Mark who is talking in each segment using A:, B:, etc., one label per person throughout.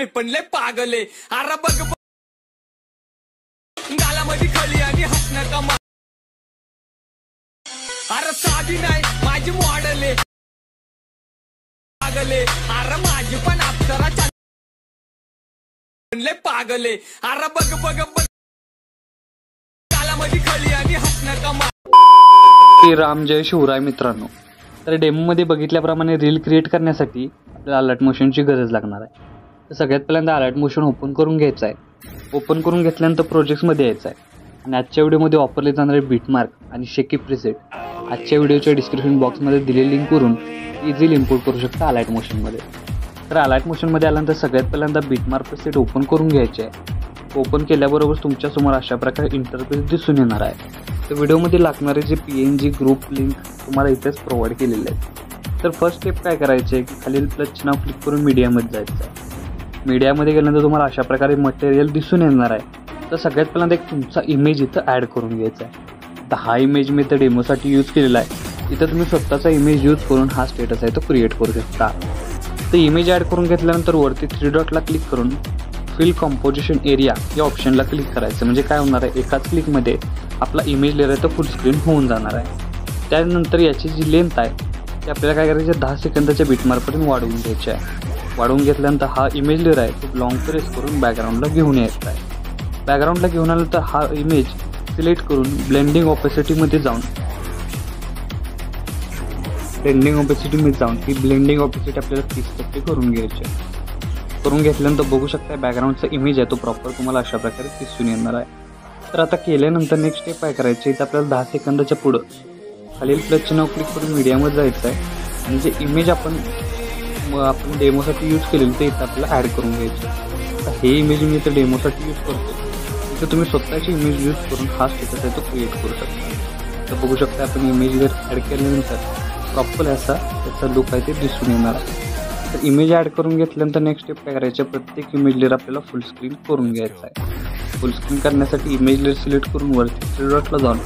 A: पण लय पागले अरे बघ गालामध्ये खळी आणि हसणं कमा अरे साधी नाही माझी मॉडेल आहे पागले अरे माझी पण अप्सरा लय पागले अरे बघ बघ बघ गालामध्ये खळी आणि हसणं कमा।
B: राम जय शिवराय मित्रांनो, तर डेमोमध्ये बघितल्याप्रमाणे रील क्रिएट करण्यासाठी आपल्याला अलर्ट मोशनची गरज लागणार आहे। तर सगळ्यात पहिल्यांदा अलर्ट मोशन ओपन करून घ्यायचं आहे। ओपन करून घेतल्यानंतर प्रोजेक्ट्समध्ये यायचं आहे आणि आजच्या व्हिडिओमध्ये वापरले जाणारे बीटमार्क आणि शेकी प्रीसेट आजच्या व्हिडिओच्या डिस्क्रिप्शन बॉक्समध्ये दिलेली लिंकवरून इझिली इम्पोर्ट करू शकता अलर्ट मोशनमध्ये। तर अलर्ट मोशनमध्ये आल्यानंतर सगळ्यात पहिल्यांदा बीटमार्क प्रीसेट ओपन करून घ्यायचे आहे। ओपन केल्याबरोबर तुमच्यासमोर अशा प्रकारे इंटरफेस दिसून येणार आहे। तर व्हिडिओमध्ये लागणारे जे PNG ग्रुप लिंक तुम्हाला इथेच प्रोव्हाइड केलेले आहेत। तर फर्स्ट स्टेप काय करायचे की खालील प्लस नाव क्लिक करून मीडियामध्ये जायचं आहे। मीडियामध्ये गेल्यानंतर तुम्हाला अशा प्रकारे मटेरियल दिसून येणार आहे। तर सगळ्यात पहिल्यांदा एक तुमचा इमेज इथं ॲड करून घ्यायचा आहे। तर हा इमेज मी तर डेमोसाठी यूज केलेला आहे। इथं तुम्ही स्वतःचा इमेज यूज करून हा स्टेटस आहे तो क्रिएट करू शकता। तर इमेज ॲड करून घेतल्यानंतर वरती 3 डॉटला क्लिक करून फिल कंपोजिशन एरिया या ऑप्शनला क्लिक करायचं। म्हणजे काय होणार आहे, एकाच क्लिकमध्ये आपला इमेज लेअर आहे तो फुल स्क्रीन होऊन जाणार आहे। त्यानंतर याची जी लेंथ आहे ती आपल्याला काय करायची 10 सेकंदाच्या बीटमार्कपर्यंत वाढवून घ्यायची आहे। वाढवून घेतल्यानंतर हा इमेज लेअर आहे तो लॉंग प्रेस करून बॅकग्राऊंडला घेऊन यायचा आहे। बॅकग्राऊंडला घेऊन आल्यानंतर हा इमेज सिलेक्ट करून ब्लेंडिंग ऑपेसिटीमध्ये जाऊन ती ब्लेंडिंग ऑपेसिटी आपल्याला 30% करून घ्यायची आहे। करून घेतल्यानंतर बघू शकता बॅकग्राऊंडचा इमेज आहे तो प्रॉपर तुम्हाला अशा प्रकारे दिसून येणार आहे। तर आता केल्यानंतर नेक्स्ट स्टेप काय करायची आहे, तर आपल्याला 10 सेकंदाच्या पुढं खालील प्लसचे नाव क्लिक करून मीडियामध्ये जायचं आहे आणि जे इमेज आपण डेमोसाठी यूज केलेलं ते इथं आपल्याला ॲड करून घ्यायचं आहे। तर हे इमेज मी इथं डेमोसाठी यूज करतो। इथं तुम्ही स्वतःची इमेज यूज करून हा स्टेटस आहे तो क्रिएट करू शकता। तर बघू शकता आपण इमेज जर ॲड केल्यानंतर प्रॉपर त्याचा लुक आहे ते दिसून येणार आहे। तर इमेज ॲड करून घेतल्यानंतर नेक्स्ट स्टेप काय करायचं, प्रत्येक इमेज लेअर आपल्याला फुल स्क्रीन करून घ्यायचं आहे। फुल स्क्रीन करण्यासाठी इमेज लेअर सिलेक्ट करून वरती 3 डॉटला जाऊन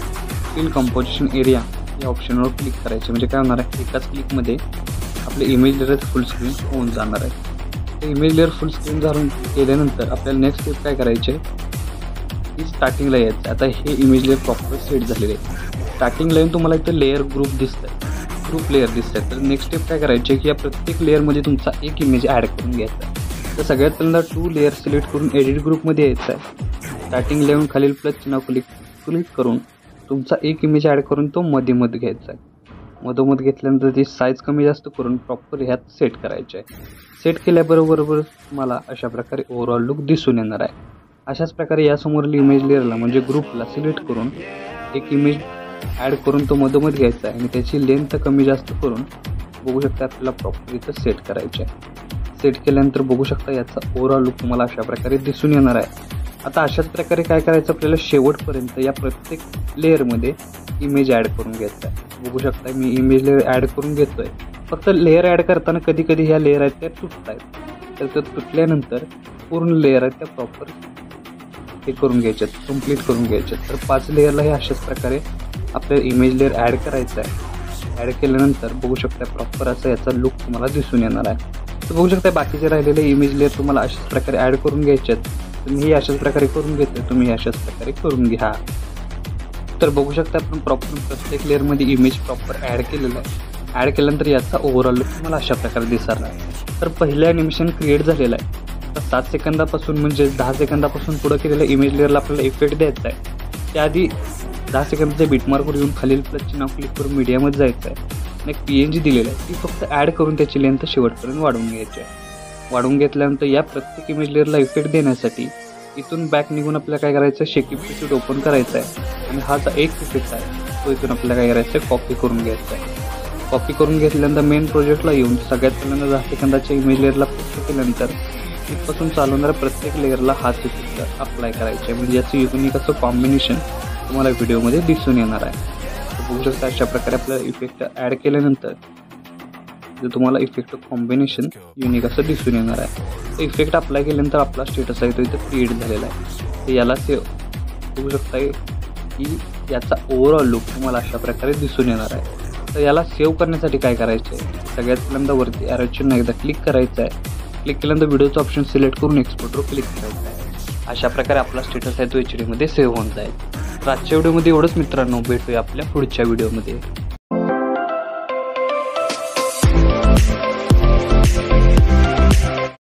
B: फिल कंपोजिशन एरिया या ऑप्शनवर क्लिक करायचे। म्हणजे काय होणार आहे, एकाच क्लिकमध्ये आपले इमेज लेअर फुल स्क्रीन होऊन जाणार आहे। तर इमेज लेअर फुल स्क्रीन झारून केल्यानंतर आपल्याला नेक्स्ट स्टेप काय करायचे की स्टार्टिंगला यायचं। आता हे इमेज लेअर प्रॉपर सेट झालेले आहे। स्टार्टिंगला येऊन तुम्हाला इथं लेअर ग्रुप लेअर दिसत आहे। तर नेक्स्ट स्टेप काय करायचे की या प्रत्येक लेअरमध्ये तुमचा एक इमेज ॲड करून घ्यायचा आहे। तर सगळ्यात पहिल्यांदा 2 लेअर सिलेक्ट करून एडिट ग्रुपमध्ये यायचं आहे। स्टार्टिंग लेवून खालील प्लस चिन्ह क्लिक करून तुमचा एक इमेज ॲड करून तो मध्ये घ्यायचा आहे। मधोमध घेतल्यानंतर ती साईज कमी जास्त करून प्रॉपर ह्यात सेट करायचे आहे। सेट केल्याबरोबर तुम्हाला अशा प्रकारे ओव्हरऑल लुक दिसून येणार आहे। अशाच प्रकारे यासमोरील इमेज लेअरला म्हणजे ग्रुपला सिलेक्ट करून एक इमेज ॲड करून तो मधोमध घ्यायचा आहे आणि त्याची लेंथ कमी जास्त करून बघू शकता आपल्याला प्रॉपर इथं सेट करायचे आहे। सेट केल्यानंतर बघू शकता याचा ओव्हरऑल लुक तुम्हाला अशा प्रकारे दिसून येणार आहे। आता अशाच प्रकारे काय करायचं, आपल्याला शेवटपर्यंत या प्रत्येक लेअरमध्ये इमेज ॲड करून घ्यायचा आहे। बघू शकता मी इमेज लेअर ॲड करून घेतोय। फक्त लेअर ॲड करताना कधी ह्या लेअर आहेत त्या तुटत आहेत। तर त्या तुटल्यानंतर पूर्ण लेअर आहेत त्या प्रॉपर हे करून घ्यायच्यात, कंप्लीट करून घ्यायच्यात। तर 5 लेअरला हे अशाच प्रकारे आपल्याला इमेज लेअर ॲड करायचा आहे। ॲड केल्यानंतर बघू शकता प्रॉपर असा याचा लुक तुम्हाला दिसून येणार आहे। तर बघू शकता बाकीचे राहिलेले इमेज लेअर तुम्हाला अशाच प्रकारे ॲड करून घ्यायच्यात। तुम्ही अशाच प्रकारे करून घेतोय, तुम्ही अशाच प्रकारे करून घ्या। तर बघू शकता आपण प्रॉपर प्रत्येक लेअरमध्ये इमेज प्रॉपर ॲड केलेला आहे। ॲड केल्यानंतर याचा ओव्हरऑल लुक तुम्हाला अशा प्रकारे दिसणार आहे। तर पहिलं ॲनिमेशन क्रिएट झालेलं आहे। तर 7 सेकंदापासून म्हणजे 10 सेकंदापासून पुढं केलेल्या इमेज लेअरला आपल्याला इफेक्ट द्यायचा आहे। त्याआधी 10 सेकंदाच्या बीटमार्कवर येऊन खालील प्लसचे नाव क्लिक करून मीडियामध्ये जायचं आहे आणि एक PNG दिलेलं आहे ती फक्त ॲड करून त्याची लेंथ शेवटपर्यंत वाढवून घ्यायची आहे। वाढवून घेतल्यानंतर या प्रत्येक इमेज लेअरला इफेक्ट देण्यासाठी इथून बॅक निघून आपल्याला काय करायचं, शेकी प्रीसेट ओपन करायचा आहे आणि हा जो एक इफेक्ट आहे तो इथून आपल्याला काय करायचं आहे, कॉपी करून घ्यायचा आहे। कॉपी करून घेतल्यानंतर मेन प्रोजेक्टला येऊन सगळ्यात पहिल्यांदा 10 सेकंदाच्या इमेज लेअरला फिक्स केल्यानंतर इथपासून चालवणाऱ्या प्रत्येक लेअरला हाच इफेक्ट अप्लाय करायचे आहे। म्हणजे याचं युनिक असं कॉम्बिनेशन तुम्हाला व्हिडिओमध्ये दिसून येणार आहे। बघू शकता अशा प्रकारे आपल्याला इफेक्ट ॲड केल्यानंतर तुम्हाला इफेक्ट कॉम्बिनेशन युनिक असं दिसून येणार आहे। तर इफेक्ट अप्लाय केल्यानंतर आपला स्टेटस आहे तो इथं क्रिएट झालेला आहे। तर याला बघू शकता की याचा ओव्हरऑल लुक तुम्हाला अशा प्रकारे दिसून येणार आहे। तर याला सेव्ह करण्यासाठी काय करायचं आहे, सगळ्यात पहिल्यांदा वरती ॲरो चिन्ह एकदा क्लिक करायचं आहे क्लिक केल्यानंतर व्हिडिओचं ऑप्शन सिलेक्ट करून एक्सपोर्टवर क्लिक करायचं आहे. अशा प्रकारे आपला स्टेटस आहे तो HD मध्ये सेव्ह होऊन जाईल. तर आजच्या व्हिडिओमध्ये एवढंच मित्रांनो, भेटूया आपल्या पुढच्या व्हिडिओमध्ये.